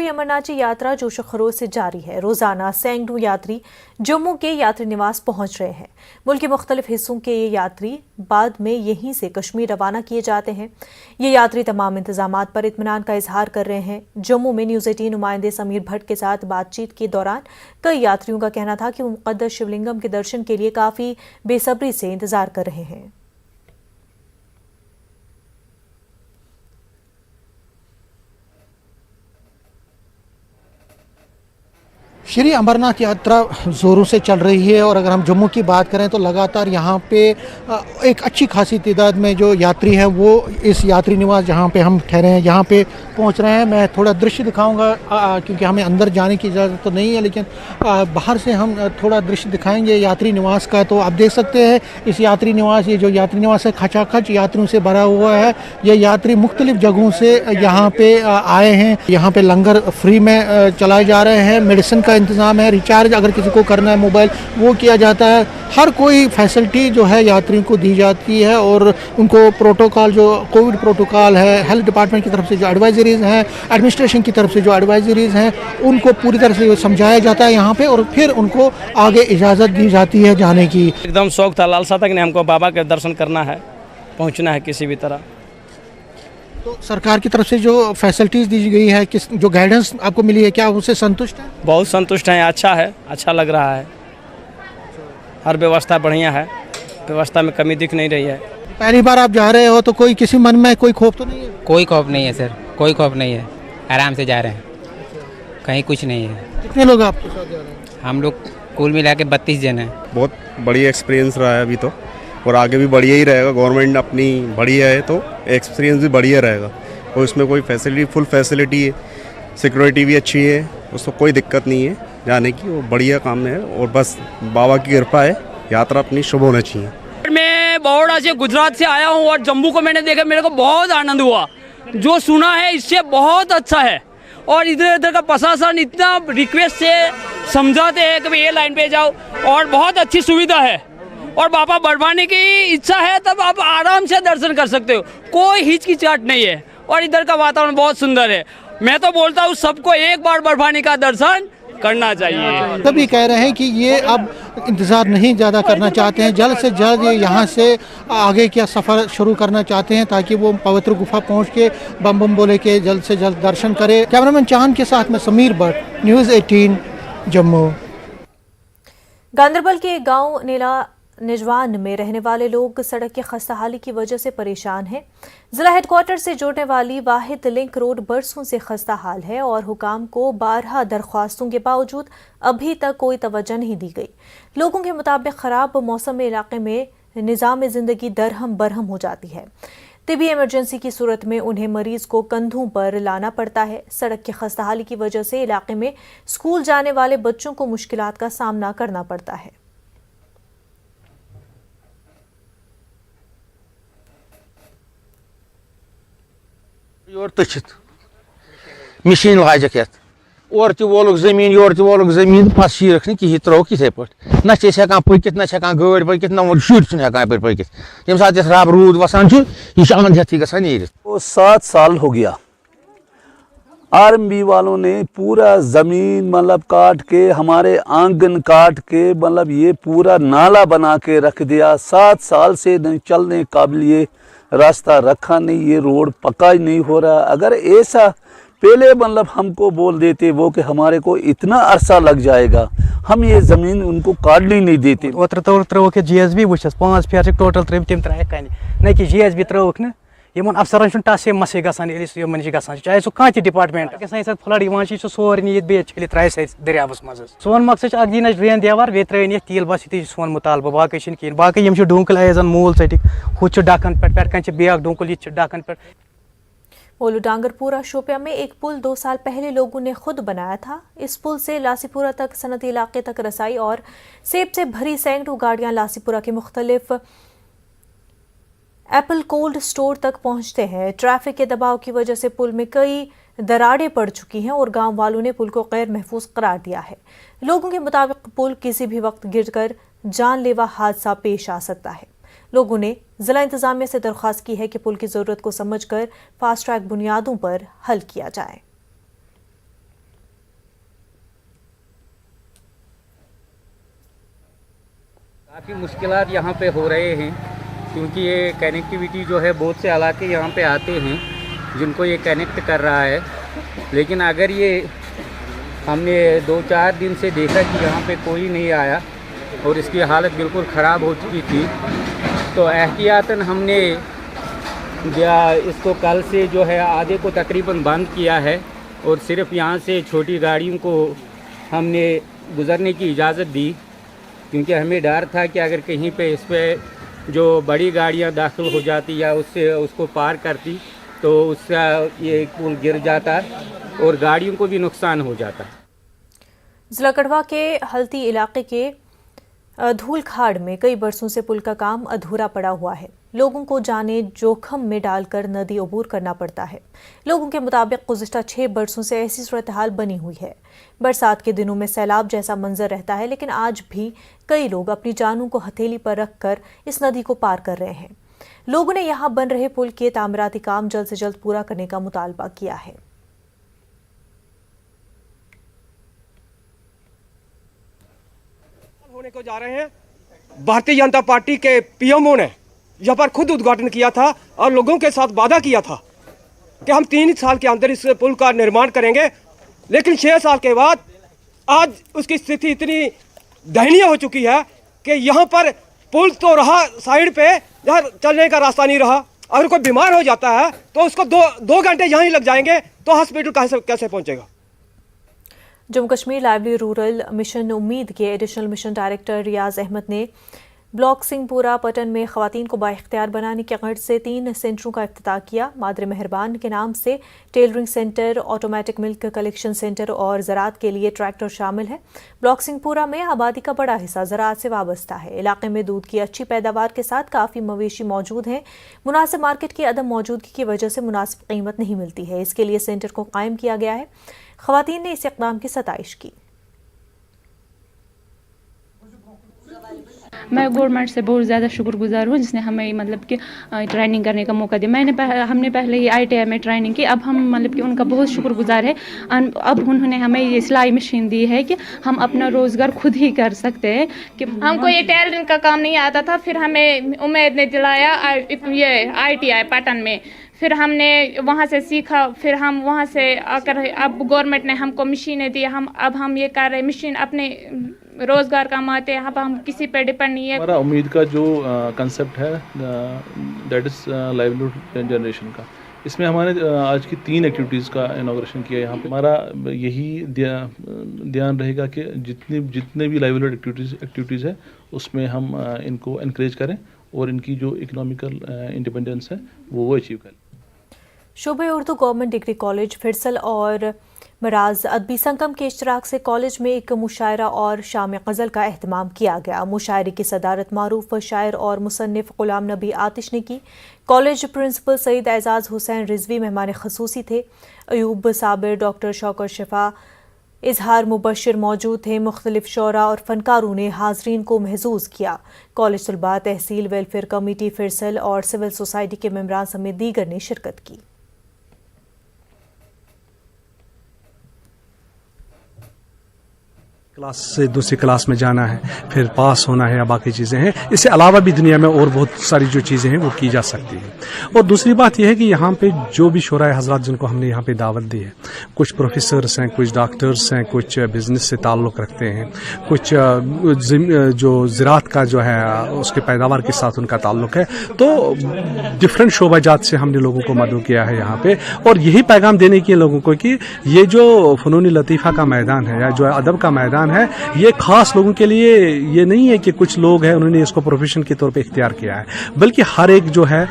श्री अमरनाथ यात्रा जोश खरोश से जारी है। रोजाना सैकड़ों यात्री जम्मू के यात्री निवास पहुंच रहे हैं। मुल्क के मुख्तलिफ हिस्सों के ये यात्री बाद में यहीं से कश्मीर रवाना किए जाते हैं। ये यात्री तमाम इंतजामात पर इत्मीनान का इजहार कर रहे हैं। जम्मू में न्यूज़ 18 नुमाइंदे समीर भट्ट के साथ बातचीत के दौरान कई यात्रियों का कहना था कि वो मुक़द्दस शिवलिंगम के दर्शन के लिए काफ़ी बेसब्री से इंतजार कर रहे हैं। श्री अमरनाथ यात्रा ज़ोरों से चल रही है और अगर हम जम्मू की बात करें तो लगातार यहाँ पे एक अच्छी खासी तादाद में जो यात्री हैं वो इस यात्री निवास जहाँ पे हम ठहरे हैं यहाँ पे पहुँच रहे हैं। मैं थोड़ा दृश्य दिखाऊंगा क्योंकि हमें अंदर जाने की इजाज़त तो नहीं है, लेकिन बाहर से हम थोड़ा दृश्य दिखाएंगे यात्री निवास का। तो आप देख सकते हैं इस यात्री निवास, ये जो यात्री निवास है खचाखच यात्रियों से भरा हुआ है। ये यात्री मुख्तलिफ जगहों से यहाँ पे आए हैं। यहाँ पे लंगर फ्री में चलाए जा रहे हैं, मेडिसिन का इंतज़ाम है, रिचार्ज अगर किसी को करना है मोबाइल वो किया जाता है। हर कोई फैसिलिटी जो है यात्रियों को दी जाती है और उनको प्रोटोकॉल जो कोविड प्रोटोकॉल है, हेल्थ डिपार्टमेंट की तरफ से जो एडवाइजरीज़ हैं, एडमिनिस्ट्रेशन की तरफ से जो एडवाइजरीज़ हैं, उनको पूरी तरह से समझाया जाता है यहाँ पे और फिर उनको आगे इजाज़त दी जाती है जाने की। एकदम शौक था, लालसा था कि हमको बाबा के दर्शन करना है, पहुँचना है किसी भी तरह। तो सरकार की तरफ से जो फैसिलिटीज़ दी गई है, किस जो गाइडेंस आपको मिली है, क्या उससे संतुष्ट हैं? बहुत संतुष्ट हैं, अच्छा है, अच्छा लग रहा है। हर व्यवस्था बढ़िया है, व्यवस्था में कमी दिख नहीं रही है। पहली बार आप जा रहे हो तो कोई किसी मन में कोई खौफ तो नहीं है? कोई खौफ नहीं है सर, कोई खौफ नहीं है, आराम से जा रहे हैं, कहीं कुछ नहीं है। कितने लोग आपके साथ जा रहे हैं? हम लोग कुल मिला के 32 जन हैं। बहुत बढ़िया एक्सपीरियंस रहा है अभी तो, और आगे भी बढ़िया ही रहेगा। गवर्नमेंट अपनी बढ़िया है तो एक्सपीरियंस भी बढ़िया रहेगा और इसमें कोई फैसिलिटी, फुल फैसिलिटी है, सिक्योरिटी भी अच्छी है, उसको कोई दिक्कत नहीं है जाने की, वो बढ़िया काम है। और बस बाबा की कृपा है, यात्रा अपनी शुभ होना चाहिए। मैं बड़ौदा से गुजरात से आया हूँ और जम्मू को मैंने देखा, मेरे को बहुत आनंद हुआ। जो सुना है इससे बहुत अच्छा है और इधर उधर का प्रशासन इतना रिक्वेस्ट से समझाते हैं कि भाई ये लाइन पे जाओ और बहुत अच्छी सुविधा है। और बाबा बढ़वाने की इच्छा है तब आप आराम से दर्शन कर सकते हो, कोई हिचकिचाहट नहीं है और इधर का वातावरण बहुत सुंदर है। मैं तो बोलता हूँ सबको एक बार बढ़वाने का दर्शन करना चाहिए। तभी कह रहे हैं कि ये अब इंतज़ार नहीं ज़्यादा करना चाहते हैं, जल्द से जल्द ये यहाँ से आगे का सफ़र शुरू करना चाहते हैं ताकि वो पवित्र गुफा पहुँच के बम बम बोले के जल्द से जल्द दर्शन करे। कैमरामैन चांद के साथ में समीर भट्ट, न्यूज़ 18 जम्मू। गांदरबल के गांव नीला निजवान में रहने वाले लोग सड़क की खस्ताहाली की वजह से परेशान हैं। जिला हेडक्वार्टर से जोड़ने वाली वाहिद लिंक रोड बरसों से खस्ता हाल है और हुकाम को 12 दरख्वास्तों के बावजूद अभी तक कोई तवज्जो नहीं दी गई। लोगों के मुताबिक खराब मौसम में इलाके में निज़ाम ज़िंदगी दरहम बरहम हो जाती है। तिबी इमरजेंसी की सूरत में उन्हें मरीज को कंधों पर लाना पड़ता है। सड़क की खस्ताहाली की वजह से इलाके में स्कूल जाने वाले बच्चों को मुश्किलात का सामना करना पड़ता है। योर तचित मशीन लाजक ये और वोलुक जमीन योर वोलुक जमीन पस शीरख कहीं त्रोक इथे पे ना हेकान पकित ना गाड़ पकित ना वो शुर हेकान पकित यम सात रब रूद वसान यह अंधेथी गसान नीर। 7 साल हो गया आर्मी वालों ने पूरा ज़मीन मतलब काट के, हमारे आंगन काट के, मतलब ये पूरा नाला बना के रख दिया। 7 साल से चलने काबिल ये रास्ता रखा नहीं, ये रोड पक्का ही नहीं हो रहा। अगर ऐसा पहले मतलब हमको बोल देते वो कि हमारे को इतना अरसा लग जाएगा, हम ये ज़मीन उनको काटने नहीं देते। त्रो के GSB वुचस 5 फेर टोटल त्रो तम त्रा कन न कि GSB त्रोक न यमन अफसरन टसे मसे गसान यमन गसान चाहे सह कह डिपार्टमेंट फ्लड सोर नीत बे चलित त्रा दरियावस मज। सोन मकसद अख दिन ड्रेन देवर बे त्रन तील बस ये सोन मुतालबा बाकी कहें बाकी डूंकल आए जन मूल टिक हु डकन पे बेक डूंकल यह डकन पे। मोलू डांगरपुरा शोपिया में एक पुल 2 साल पहले लोगों ने खुद बनाया था। इस पुल से लासीपुरा तक सनती इलाके तक रसाई और सेब से भरी सैकड़ों गाड़ियां लासीपुरा के मुख्तलिफ एप्पल कोल्ड स्टोर तक पहुंचते हैं। ट्रैफिक के दबाव की वजह से पुल में कई दरारें पड़ चुकी हैं और गांव वालों ने पुल को गैर महफूज करार दिया है। लोगों के मुताबिक पुल किसी भी वक्त गिरकर जानलेवा हादसा पेश आ सकता है। लोगों ने जिला इंतजामिया से दरख्वास्त की है कि पुल की जरूरत को समझकर फास्ट ट्रैक बुनियादों पर हल किया जाए। काफ़ी मुश्किलात यहाँ पे हो रहे हैं क्योंकि ये कनेक्टिविटी जो है बहुत से इलाके यहाँ पे आते हैं जिनको ये कनेक्ट कर रहा है, लेकिन अगर ये हमने 2-4 दिन से देखा कि यहाँ पे कोई नहीं आया और इसकी हालत बिल्कुल ख़राब हो चुकी थी, तो एहतियातन हमने इसको कल से जो है आधे को तकरीबन बंद किया है और सिर्फ यहाँ से छोटी गाड़ियों को हमने गुज़रने की इजाज़त दी, क्योंकि हमें डर था कि अगर कहीं पे इस पर जो बड़ी गाड़ियाँ दाखिल हो जाती या उससे उसको पार करती तो उसका ये पुल गिर जाता और गाड़ियों को भी नुकसान हो जाता। जिला कठवा के हल्ती इलाके के धूल खाड़ में कई बरसों से पुल का काम अधूरा पड़ा हुआ है। लोगों को जाने जोखम में डालकर नदी अबूर करना पड़ता है। लोगों के मुताबिक गुज़िश्ता 6 बरसों से ऐसी सूरत हाल बनी हुई है। बरसात के दिनों में सैलाब जैसा मंजर रहता है, लेकिन आज भी कई लोग अपनी जानों को हथेली पर रखकर इस नदी को पार कर रहे हैं। लोगों ने यहाँ बन रहे पुल के तामीराती काम जल्द से जल्द पूरा करने का मुतालबा किया है। होने को जा रहे हैं। भारतीय जनता पार्टी के पीएमओ ने यहाँ पर खुद उद्घाटन किया था और लोगों के साथ वादा किया था कि हम 3 साल के अंदर इस पुल का निर्माण करेंगे, लेकिन 6 साल के बाद आज उसकी स्थिति इतनी दयनीय हो चुकी है कि यहाँ पर पुल तो रहा साइड पे, यहाँ चलने का रास्ता नहीं रहा। अगर कोई बीमार हो जाता है तो उसको 2 घंटे यहाँ ही लग जाएंगे, तो हॉस्पिटल कैसे पहुँचेगा। Jammu Kashmir lively rural mission उम्मीद के एडिशनल मिशन डायरेक्टर रियाज अहमद ने ब्लॉक सिंहपुरा पटन में खवातीन को बाइख्तियार बनाने की गर्ज से 3 सेंटरों का इफ्तिताह किया। मादरे मेहरबान के नाम से tailoring centre, automatic milk collection centre और ज़राअत के लिए ट्रैक्टर शामिल है। ब्लॉक सिंहपुरा में आबादी का बड़ा हिस्सा ज़राअत से वाबस्ता है। इलाके में दूध की अच्छी पैदावार के साथ काफ़ी मवेशी मौजूद हैं। मुनासिब मार्केट की अदम मौजूदगी की वजह से मुनासिब कीमत नहीं मिलती है। इसके लिए सेंटर को कायम किया गया है। खवातीन ने इस इक़दाम की सताइश की। मैं गवर्नमेंट से बहुत ज़्यादा शुक्रगुजार हूँ जिसने हमें मतलब कि ट्रेनिंग करने का मौका दिया। हमने पहले ही ITI में ट्रेनिंग की, अब हम मतलब कि उनका बहुत शुक्रगुजार है। अब उन्होंने हमें ये सिलाई मशीन दी है कि हम अपना रोज़गार खुद ही कर सकते हैं। कि हमको ये टेलरिंग का काम नहीं आता था, फिर हमें उम्मीद ने दिलाया ये ITI पटन में, फिर हमने वहाँ से सीखा, फिर हम वहाँ से आकर अब गवर्नमेंट ने हमको मशीनें दी। अब हम ये कर रहे मशीन अपने रोज़गार कमाते हैं। अब हम किसी पे डिपेंड नहीं है। हमारा उम्मीद का जो कंसेप्ट है दैट इज़ लाइवलीहुड जनरेशन का, इसमें हमारे आज की 3 एक्टिविटीज़ का इनॉग्रेशन किया यहाँ पे। हमारा यही ध्यान रहेगा कि जितने भी लाइवलीहुड एक्टिविटीज़ है उसमें हम इनको इनक्रेज करें और इनकी जो इकोनॉमिकल इंडिपेंडेंस है वो अचीव करें। शोबे उर्दू गवर्नमेंट डिग्री कॉलेज फिरसल और मराज अदबी संगम के इश्तराक से कॉलेज में एक मुशायरा और शाम गज़ल का एहतमाम किया गया। मुशायरे की सदारत मारूफ शायर और मुसन्निफ गुलाम नबी आतिश ने की। कॉलेज प्रिंसिपल सईद एजाज हुसैन रिजवी मेहमान खसूसी थे। अयूब साबिर, डॉक्टर शौकत शिफा, इजहार मुबशिर मौजूद थे। मुख्तलिफ शोरा और फनकारों ने हाजरीन को महजूज किया। कॉलेज तलबा, तहसील वेलफेयर कमेटी फिरसल और सिविल सोसाइटी के मेंबरान समेत दीगर ने शिरकत की। क्लास से दूसरी क्लास में जाना है, फिर पास होना है या बाकी चीज़ें हैं। इससे अलावा भी दुनिया में और बहुत सारी जो चीज़ें हैं वो की जा सकती हैं। और दूसरी बात यह है कि यहाँ पे जो भी शोराए हजरात जिनको हमने यहाँ पे दावत दी है, कुछ प्रोफेसर्स हैं, कुछ डॉक्टर्स हैं, कुछ बिजनेस से ताल्लुक़ रखते हैं, कुछ जो ज़राअत का जो है उसके पैदावार के साथ उनका ताल्लुक़ है। तो डिफरेंट शोबाजात से हमने लोगों को मदऊ किया है यहाँ पे, और यही पैगाम देने के लोगों को कि ये जो फ़नून लतीफ़ा का मैदान है या जो अदब का मैदान है, ये खास लोगों के लिए ये नहीं है कि कुछ लोग हैं उन्होंने इसको प्रोफेशन के तौर पे इख्तियार किया है, बल्कि हर एक जो है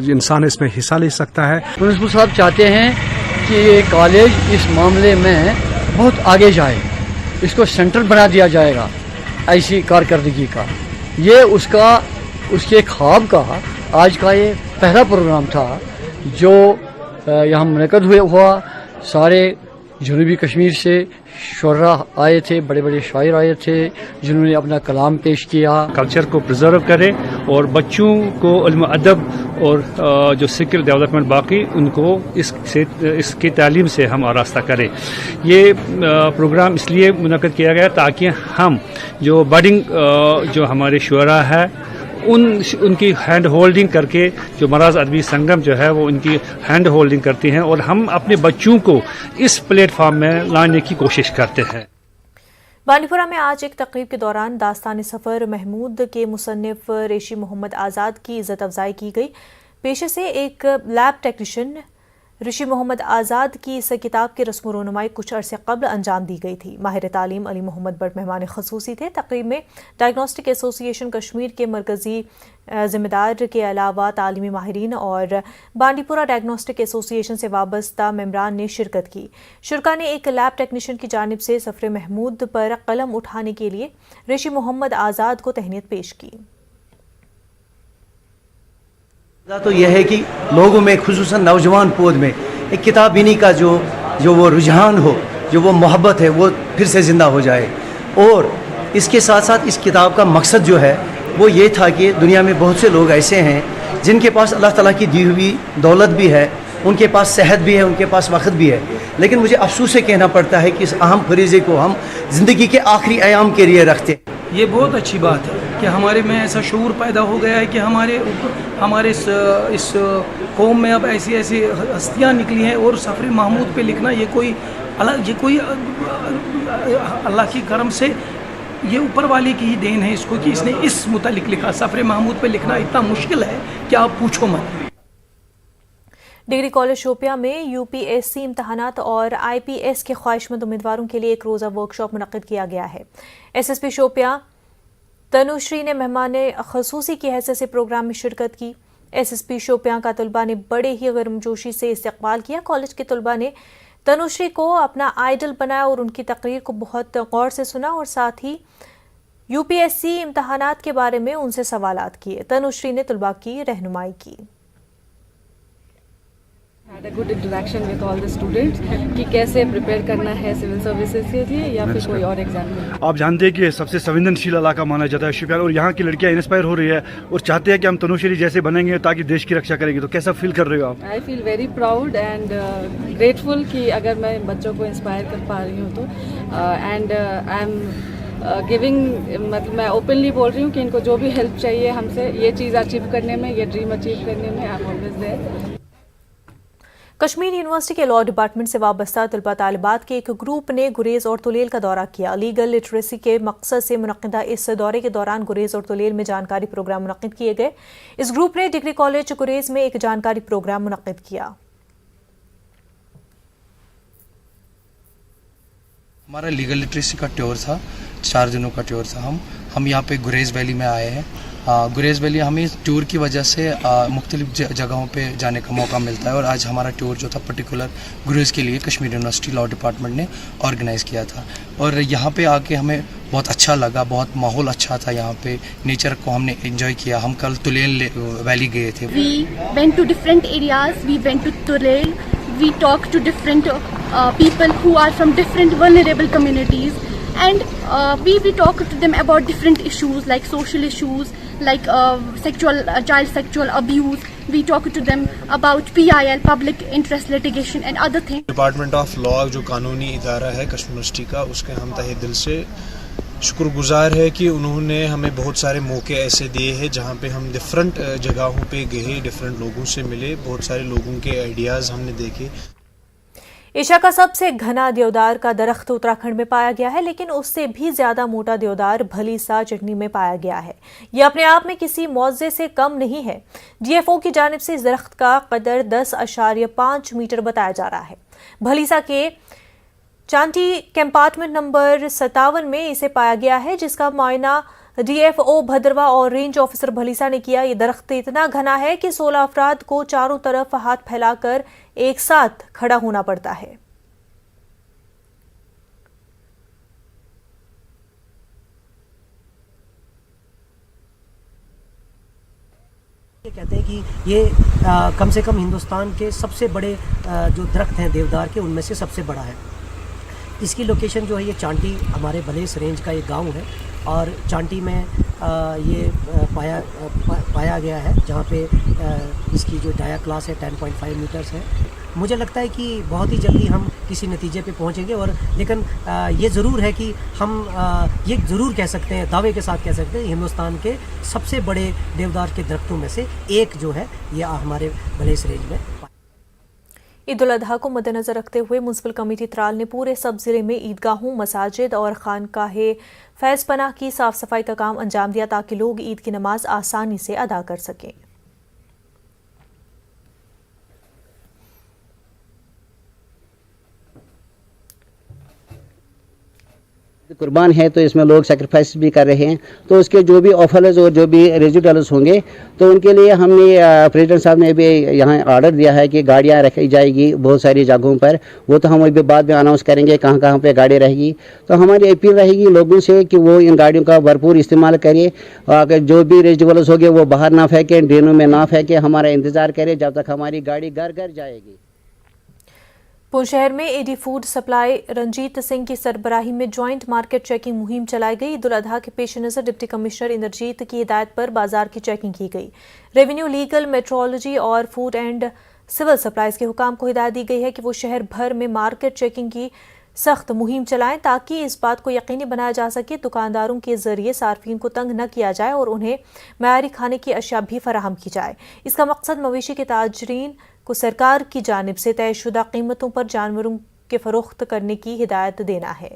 इंसान इसमें हिस्सा ले सकता है। प्रिंसिपल साहब चाहते हैं कि ये कॉलेज इस मामले में बहुत आगे जाए, इसको सेंटर बना दिया जाएगा ऐसी कारकर्दगी का। ये उसके ख्वाब का आज का ये पहला प्रोग्राम था जो यहाँ मुनक़द हुआ। सारे जनूबी कश्मीर से शुरा आए थे, बड़े बड़े शायर आए थे जिन्होंने अपना कलाम पेश किया। कल्चर को प्रिजर्व करें और बच्चों को इल्म अदब और जो स्किल डेवलपमेंट बाकी उनको इसकी तालीम से हम आरास्ता करें। ये प्रोग्राम इसलिए मुनक़्क़िद किया गया ताकि हम जो बडिंग जो हमारे शुरा है उनकी हैंड होल्डिंग करके, जो मराज अदबी संगम जो है वो उनकी हैंड होल्डिंग करती हैं और हम अपने बच्चों को इस प्लेटफॉर्म में लाने की कोशिश करते हैं। बांडीपुरा में आज एक तकरीब के दौरान दास्तान सफ़र महमूद के मुसन्निफ रेशी मोहम्मद आज़ाद की इज़्ज़त अफजाई की गई। पेशे से एक लैब टेक्नीशियन ऋषि मोहम्मद आज़ाद की इस किताब की रस्म रोनुमाई कुछ अरसे कबल अंजाम दी गई थी। माहिर तालीम अली मोहम्मद बट मेहमान खसूसी थे। तकरीब में डायग्नोस्टिक एसोसिएशन कश्मीर के मरकज़ी ज़िम्मेदार के अलावा तालीमी माहिरीन और बांडीपुरा डायग्नोस्टिक एसोसिएशन से वाबस्ता मेम्बरान ने शिरकत की। शुरका ने एक लैब टेक्नीशियन की जानिब से सफ़र महमूद पर कलम उठाने के लिए ऋषि मोहम्मद आज़ाद को तहनीत पेश की। तो यह है कि लोगों में खुसूसन नौजवान पौध में एक किताब बीनी का जो वो रुझान हो, जो वो मोहब्बत है, वो फिर से ज़िंदा हो जाए। और इसके साथ साथ इस किताब का मकसद जो है वो ये था कि दुनिया में बहुत से लोग ऐसे हैं जिनके पास अल्लाह ताला की दी हुई दौलत भी है, उनके पास सेहत भी है, उनके पास वक्त भी है, लेकिन मुझे अफसोस से कहना पड़ता है कि इस अहम फरीज़े को हम ज़िंदगी के आखिरी अयाम के लिए रखते हैं। ये बहुत अच्छी बात है कि हमारे में ऐसा शऊर पैदा हो गया है कि हमारे इस कौम में अब ऐसी ऐसी हस्तियाँ निकली हैं और सफ़र महमूद पे लिखना ये कोई अल्लाह की करम से ये ऊपर वाले की ही देन है इसको कि इसने इस मुतालिक लिखा। सफ़र महमूद पे लिखना इतना मुश्किल है कि आप पूछो मत। डिग्री कॉलेज शोपिया में यूपीएससी इम्तहानात और आईपीएस के ख्वाहिशमंद उम्मीदवारों के लिए एक रोज़ा वर्कशॉप मुनक़्क़िद किया गया है। एसएसपी शोपिया तनुश्री ने मेहमान खसूसी की हैसियत से प्रोग्राम में शिरकत की। एसएसपी शोपिया का तलबा ने बड़े ही गर्मजोशी से इस्तकबाल किया। कॉलेज के तलबा ने तनुश्री को अपना आइडल बनाया और उनकी तकरीर को बहुत गौर से सुना और साथ ही यूपीएससी इम्तहानात के बारे में उनसे सवालात किए। तनुश्री ने तलबा की रहनुमाई की। had a good interaction with all the students कि कैसे प्रिपेयर करना है सिविल सर्विसेज के लिए या फिर कोई और एग्जाम में। आप जानते हैं कि सबसे संवेदनशील इलाका माना जाता है शोपियान और यहाँ की लड़कियाँ इंस्पायर हो रही है और चाहते हैं कि हम तनुश्री जैसे बनेंगे ताकि देश की रक्षा करेंगे। तो कैसा फील कर रहे हो आप? I feel very proud and grateful कि अगर मैं बच्चों को इंस्पायर कर पा रही हूँ तो एंड आई एम गिविंग, मतलब मैं ओपनली बोल रही हूँ कि इनको जो भी हेल्प चाहिए हमसे ये चीज़ अचीव करने में, ये ड्रीम अचीव करने में, I am always there. Kashmir university के लॉ डिपार्टमेंट से वाबस्ता तलबा तालिबात के एक ग्रुप ने गुरेज और तुलेल का दौरा किया। लीगल लिटरेसी के मकसद से मुनक़्क़िदा इस दौरे के दौरान गुरेज और तुलेल में जानकारी प्रोग्राम मुनक़्क़िद किए गए। इस ग्रुप ने डिग्री कॉलेज गुरेज में एक जानकारी प्रोग्राम मुनक़्क़िद किया। हमारा लीगल लिटरेसी का टूर था, 4 दिनों का टूर था। हम यहाँ पे गुरेज वैली में आए हैं। गुरेज वैली हमें टूर की वजह से मुख्तलिफ जगहों पे जाने का मौका मिलता है और आज हमारा टूर जो था पर्टिकुलर गुरेज के लिए कश्मीर यूनिवर्सिटी लॉ डिपार्टमेंट ने ऑर्गेनाइज़ किया था और यहाँ पे आके हमें बहुत अच्छा लगा, बहुत माहौल अच्छा था। यहाँ पे नेचर को हमने एंजॉय किया। हम कल तुलेल वैली गए थे। We went to different areas. We went to Tulel. We talked to different people who are from different vulnerable communities. And we talk to them about different issues like social issues, like child sexual abuse. We talk to them about PIL, public interest litigation and other things. Department of law जो कानूनी इदारा है Kashmir university का, उसके हम तहे दिल से शुक्रगुजार है कि उन्होंने हमें बहुत सारे मौके ऐसे दिए हैं जहाँ पे हम डिफरेंट जगहों पे गए, डिफरेंट लोगों से मिले, बहुत सारे लोगों के आइडियाज़ हमने देखे। एशिया का सबसे घना देवदार का दरख्त उत्तराखंड में पाया गया है, लेकिन उससे भी ज्यादा मोटा देवदार भलीसा चटनी में पाया गया है। यह अपने आप में किसी मौजे से कम नहीं है। डीएफओ की जानिब से इस दरख्त का कदर 10.5 मीटर बताया जा रहा है। भलीसा के चांटी कंपार्टमेंट नंबर 57 में इसे पाया गया है, जिसका मुआयना डीएफओ भद्रवा और रेंज ऑफिसर भलीसा ने किया। ये दरख्त इतना घना है कि 16 अफराद को चारों तरफ हाथ फैलाकर एक साथ खड़ा होना पड़ता है। ये कहते हैं कि ये कम से कम हिंदुस्तान के सबसे बड़े जो दरख्त हैं देवदार के, उनमें से सबसे बड़ा है। اس کی لوکیشن جو ہے یہ چانٹی ہمارے بلیس رینج کا ایک گاؤں ہے، اور چانٹی میں یہ پایا گیا ہے، جہاں پہ اس کی جو ڈایا کلاس ہے 10.5 میٹرز ہے۔ مجھے لگتا ہے کہ بہت ہی جلدی ہم کسی نتیجے پہ پہنچیں گے، اور لیکن یہ ضرور ہے کہ ہم یہ ضرور کہہ سکتے ہیں، دعوے کے ساتھ کہہ سکتے ہیں، ہندوستان کے سب سے بڑے دیودار کے درختوں میں سے ایک جو ہے یہ ہمارے بلیس رینج میں۔ عید الاضحیٰ کو مد نظر رکھتے ہوئے میونسپل کمیٹی ترال نے پورے سب ضلع میں عیدگاہوں، مساجد اور خانقاہ فیض پناہ کی صاف صفائی کا کام انجام دیا تاکہ لوگ عید کی نماز آسانی سے ادا کر سکیں۔ قربان ہے تو اس میں لوگ سیکریفائس بھی کر رہے ہیں، تو اس کے جو بھی آفرز اور جو بھی ریزیڈلز ہوں گے تو ان کے لیے ہم نے پریزیڈنٹ صاحب نے بھی یہاں آرڈر دیا ہے کہ گاڑیاں رکھی جائے گی بہت ساری جگہوں پر، وہ تو ہم ابھی بعد میں اناؤنس کریں گے کہاں کہاں پہ گاڑی رہے گی۔ تو ہماری اپیل رہے گی لوگوں سے کہ وہ ان گاڑیوں کا بھرپور استعمال کرے، اگر جو بھی ریزیڈلز ہوں گے وہ باہر نہ پھینکیں، ڈرینوں میں نہ پھینکیں، ہمارا انتظار کرے جب تک ہماری گاڑی گھر گھر جائے گی۔ پونچھ شہر میں A D food supply Ranjit Singh کی سربراہی میں جوائنٹ مارکیٹ چیکنگ مہم چلائی گئی۔ عید الاضحیٰ کے پیش نظر ڈپٹی کمشنر اندرجیت کی ہدایت پر بازار کی چیکنگ کی گئی۔ ریونیو، لیگل، میٹرولوجی اور فوڈ اینڈ سول سپلائز کے حکام کو ہدایت دی گئی ہے کہ وہ شہر بھر میں مارکیٹ چیکنگ کی سخت مہم چلائیں تاکہ اس بات کو یقینی بنایا جا سکے دکانداروں کے ذریعے صارفین کو تنگ نہ کیا جائے اور انہیں معیاری کھانے کی اشیاء بھی فراہم کی جائے۔ اس کا مقصد مویشی کے تاجرین کو سرکار کی جانب سے طے شدہ قیمتوں پر جانوروں کے فروخت کرنے کی ہدایت دینا ہے۔